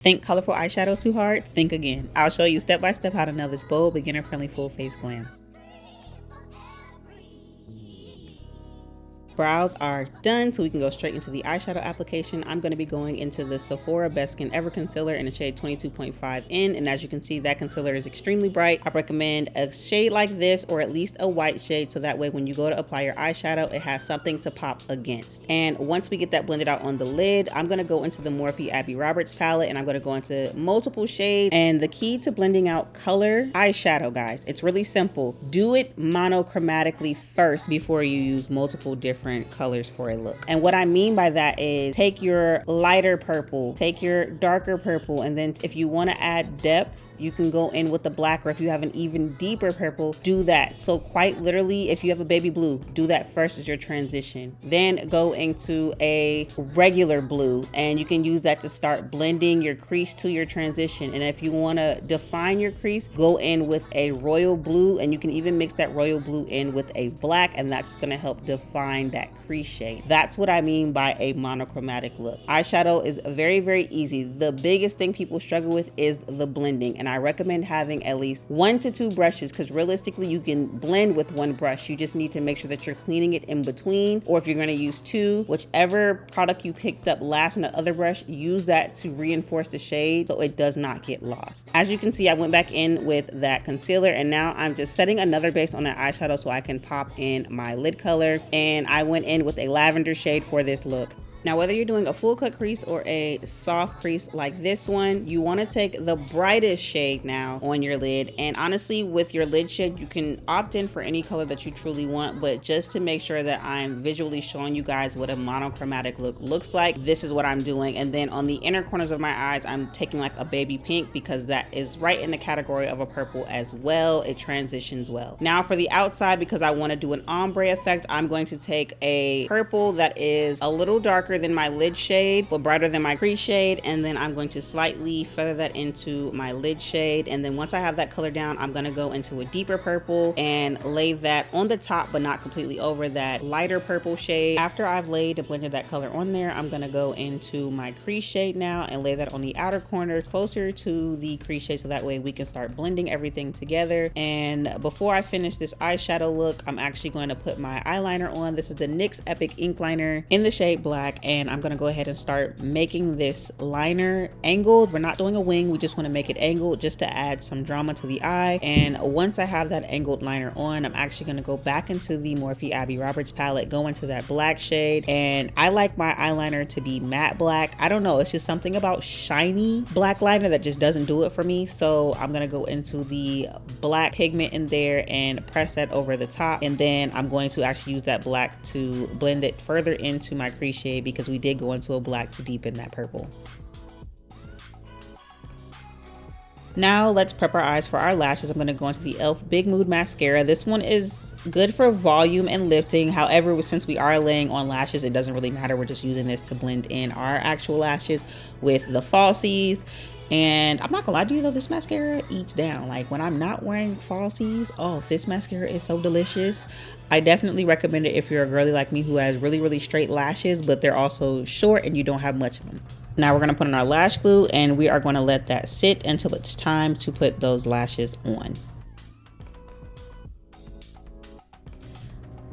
Think colorful eyeshadows too hard? Think again. I'll show you step by step how to nail this bold, beginner friendly full face glam. Brows are done, so we can go straight into the eyeshadow application. I'm going to be going into the Sephora Best Skin Ever Concealer in the shade 22.5 in, and as you can see, that concealer is extremely bright. I recommend a shade like this or at least a white shade, so that way when you go to apply your eyeshadow, it has something to pop against. And once we get that blended out on the lid, I'm going to go into the Morphe Abby Roberts palette, and I'm going to go into multiple shades. And the key to blending out color eyeshadow, guys, it's really simple. Do it monochromatically first before you use multiple different colors for a look. And what I mean by that is take your lighter purple, take your darker purple, and then if you want to add depth, you can go in with the black, or if you have an even deeper purple, do that. So quite literally, if you have a baby blue, do that first as your transition. Then go into a regular blue, and you can use that to start blending your crease to your transition. And if you want to define your crease, go in with a royal blue, and you can even mix that royal blue in with a black, and that's going to help define that crease shade. That's what I mean by a monochromatic look. Eyeshadow is very, very easy. The biggest thing people struggle with is the blending, and I recommend having at least 1 to 2 brushes, because realistically you can blend with 1 brush. You just need to make sure that you're cleaning it in between, or if you're going to use 2, whichever product you picked up last on the other brush, use that to reinforce the shade so it does not get lost. As you can see, I went back in with that concealer, and now I'm just setting another base on that eyeshadow so I can pop in my lid color, and I went in with a lavender shade for this look. Now, whether you're doing a full cut crease or a soft crease like this one, you want to take the brightest shade now on your lid. And honestly, with your lid shade, you can opt in for any color that you truly want, but just to make sure that I'm visually showing you guys what a monochromatic look looks like, this is what I'm doing. And then on the inner corners of my eyes, I'm taking like a baby pink, because that is right in the category of a purple as well. It transitions well. Now for the outside, because I want to do an ombre effect, I'm going to take a purple that is a little darker than my lid shade but brighter than my crease shade, and then I'm going to slightly feather that into my lid shade. And then once I have that color down, I'm going to go into a deeper purple and lay that on the top but not completely over that lighter purple shade. After I've laid and blended that color on there, I'm going to go into my crease shade now and lay that on the outer corner closer to the crease shade, so that way we can start blending everything together. And before I finish this eyeshadow look, I'm actually going to put my eyeliner on. This is the NYX Epic Ink Liner in the shade Black, and I'm going to go ahead and start making this liner angled. We're not doing a wing, we just want to make it angled just to add some drama to the eye. And once I have that angled liner on, I'm actually going to go back into the Morphe Abby Roberts palette, go into that black shade, and I like my eyeliner to be matte black. I don't know, it's just something about shiny black liner that just doesn't do it for me. So I'm going to go into the black pigment in there and press that over the top, and then I'm going to actually use that black to blend it further into my crease shade, because we did go into a black to deepen that purple. Now let's prep our eyes for our lashes. I'm going to go into the e.l.f. Big Mood Mascara. This one is good for volume and lifting. However, since we are laying on lashes, it doesn't really matter. We're just using this to blend in our actual lashes with the falsies. And I'm not gonna lie to you though, this mascara eats down. Like when I'm not wearing falsies, oh, this mascara is so delicious. I definitely recommend it if you're a girly like me who has really, really straight lashes, but they're also short and you don't have much of them. Now we're gonna put on our lash glue, and we are gonna let that sit until it's time to put those lashes on.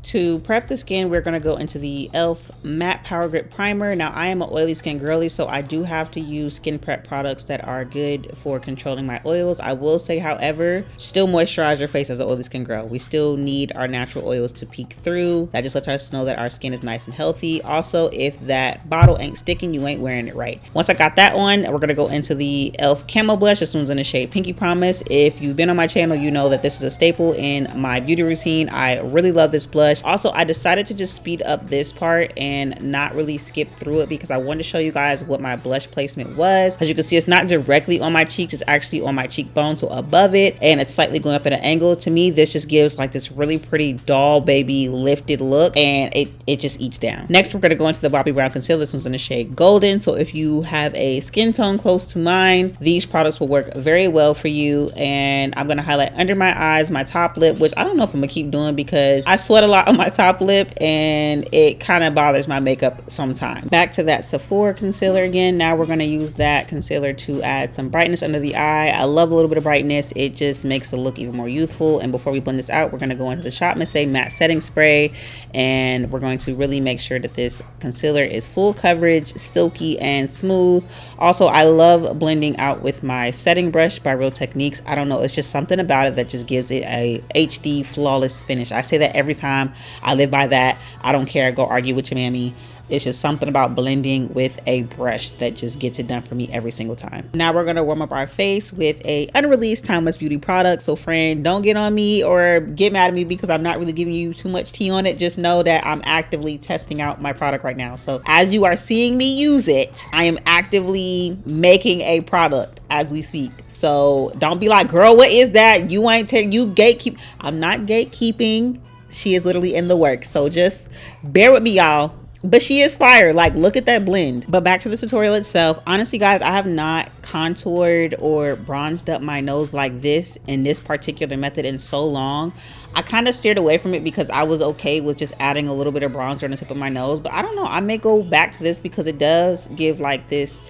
To prep the skin, we're going to go into the e.l.f. Matte Power Grip Primer. Now, I am an oily skin girly, so I do have to use skin prep products that are good for controlling my oils. I will say, however, still moisturize your face as an oily skin girl. We still need our natural oils to peek through. That just lets us know that our skin is nice and healthy. Also, if that bottle ain't sticking, you ain't wearing it right. Once I got that on, we're going to go into the e.l.f. Camo Blush. This one's in the shade Pinky Promise. If you've been on my channel, you know that this is a staple in my beauty routine. I really love this blush. Also, I decided to just speed up this part and not really skip through it, because I wanted to show you guys what my blush placement was. As you can see, it's not directly on my cheeks, it's actually on my cheekbone, so above it, and it's slightly going up at an angle. To me, this just gives like this really pretty doll baby lifted look, and it just eats down. Next, we're going to go into the Bobbi Brown Concealer. This one's in the shade Golden, so if you have a skin tone close to mine, these products will work very well for you. And I'm going to highlight under my eyes, my top lip, which I don't know if I'm going to keep doing because I sweat a lot spot on my top lip, and it kind of bothers my makeup sometimes. Back to that Sephora concealer again. Now we're going to use that concealer to add some brightness under the eye. I love a little bit of brightness. It just makes the look even more youthful. And before we blend this out, we're going to go into the Shop Miss A matte setting spray, and we're going to really make sure that this concealer is full coverage, silky, and smooth. Also, I love blending out with my setting brush by Real Techniques. I don't know, it's just something about it that just gives it a HD flawless finish. I say that every time. I live by that. I don't care. Go argue with your mammy. It's just something about blending with a brush that just gets it done for me every single time. Now we're gonna warm up our face with a unreleased Timeless Beauty product. So friend, don't get on me or get mad at me because I'm not really giving you too much tea on it. Just know that I'm actively testing out my product right now. So as you are seeing me use it, I am actively making a product as we speak. So don't be like, girl, what is that? You ain't you gatekeep. I'm not gatekeeping. She is literally in the works. So just bear with me, y'all. But she is fire. Like, look at that blend. But back to the tutorial itself. Honestly, guys, I have not contoured or bronzed up my nose like this in this particular method in so long. I kind of steered away from it because I was okay with just adding a little bit of bronzer on the tip of my nose. But I don't know. I may go back to this because it does give like this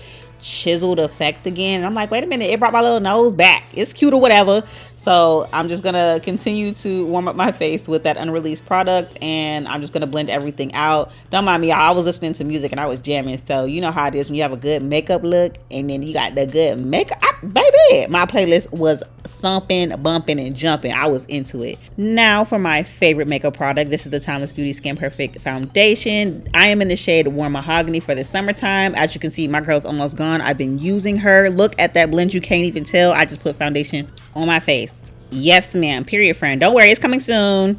chiseled effect again. And I'm like, wait a minute, it brought my little nose back. It's cute or whatever. So I'm just gonna continue to warm up my face with that unreleased product, and I'm just gonna blend everything out. Don't mind me, I was listening to music and I was jamming. So you know how it is when you have a good makeup look and then you got the good makeup. Baby, my playlist was thumping, bumping, and jumping. I was into it. Now for my favorite makeup product. This is the Timeless Beauty Skin Perfect Foundation. I am in the shade Warm Mahogany for the summertime. As you can see, my girl's almost gone. I've been using her. Look at that blend. You can't even tell. I just put foundation on my face. Yes, ma'am. Period, friend. Don't worry. It's coming soon.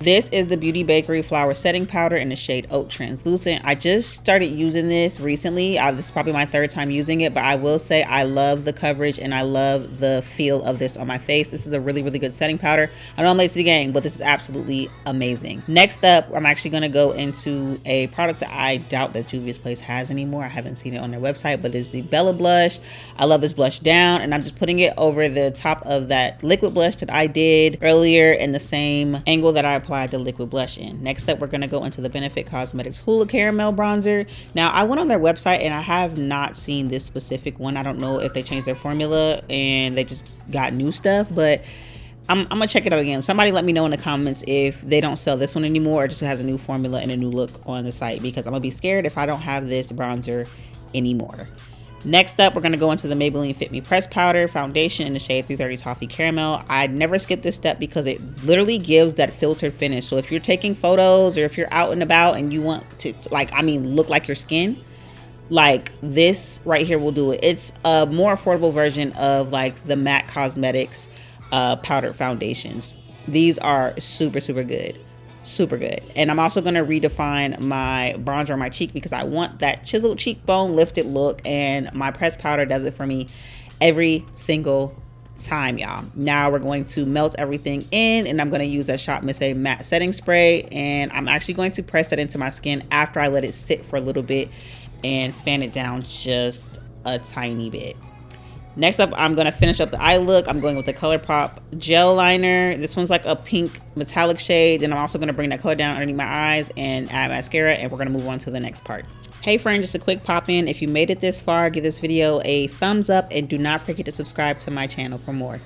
This is the Beauty Bakery Flower Setting Powder in the shade Oat Translucent. I just started using this recently. This is probably my third time using it, but I will say I love the coverage and I love the feel of this on my face. This is a really, really good setting powder. I know I'm late to the game, but this is absolutely amazing. Next up, I'm actually going to go into a product that I doubt that Juvia's Place has anymore. I haven't seen it on their website, but it's the Bella Blush. I love this blush down, and I'm just putting it over the top of that liquid blush that I did earlier in the same angle that I applied the liquid blush in. Next up, we're going to go into the Benefit Cosmetics Hula Caramel Bronzer. Now, I went on their website and I have not seen this specific one. I don't know if they changed their formula and they just got new stuff, but I'm gonna check it out again. Somebody let me know in the comments if they don't sell this one anymore or just has a new formula and a new look on the site, because I'm gonna be scared if I don't have this bronzer anymore. Next up, we're going to go into the Maybelline Fit Me Press Powder Foundation in the shade 330 Toffee Caramel. I never skip this step because it literally gives that filtered finish. So if you're taking photos or if you're out and about and you want to, like, I mean, look like your skin, like this right here will do it. It's a more affordable version of like the MAC Cosmetics powdered foundations. These are super, super good. Super good. And I'm also going to redefine my bronzer on my cheek because I want that chiseled cheekbone lifted look, and my pressed powder does it for me every single time, y'all. Now we're going to melt everything in, and I'm going to use that Shop Miss A matte setting spray, and I'm actually going to press that into my skin after I let it sit for a little bit and fan it down just a tiny bit. Next up, I'm going to finish up the eye look. I'm going with the ColourPop gel liner. This one's like a pink metallic shade. And I'm also going to bring that color down underneath my eyes and add mascara. And we're going to move on to the next part. Hey friend, just a quick pop in. If you made it this far, give this video a thumbs up and do not forget to subscribe to my channel for more.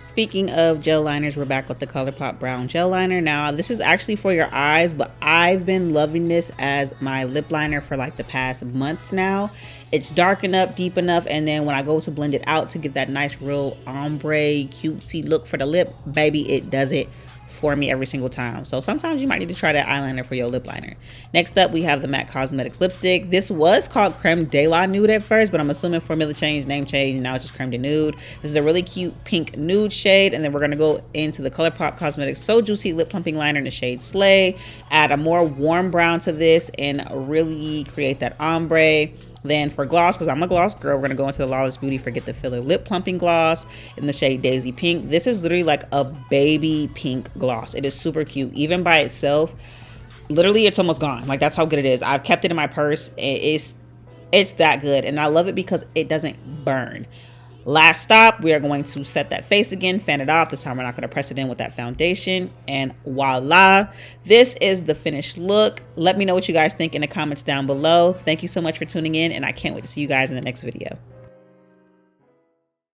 Speaking of gel liners, we're back with the ColourPop brown gel liner. Now, this is actually for your eyes, but I've been loving this as my lip liner for like the past month now. It's dark enough, deep enough, and then when I go to blend it out to get that nice real ombre cutesy look for the lip, baby, it does it for me every single time. So sometimes you might need to try that eyeliner for your lip liner. Next up, we have the MAC Cosmetics lipstick. This was called Creme de la Nude at first, but I'm assuming formula change, name change, and now it's just Creme de Nude. This is a really cute pink nude shade, and then we're gonna go into the ColourPop Cosmetics So Juicy Lip Plumping Liner in the shade Slay. Add a more warm brown to this and really create that ombre. Then for gloss, because I'm a gloss girl, we're going to go into the Lawless Beauty Forget the Filler Lip Plumping Gloss in the shade Daisy Pink. This is literally like a baby pink gloss. It is super cute. Even by itself, literally it's almost gone. Like, that's how good it is. I've kept it in my purse. It's that good. And I love it because it doesn't burn. Last stop, we are going to set that face again, fan it off. This time we're not going to press it in with that foundation. And voila, this is the finished look. Let me know what you guys think in the comments down below. Thank you so much for tuning in, and I can't wait to see you guys in the next video.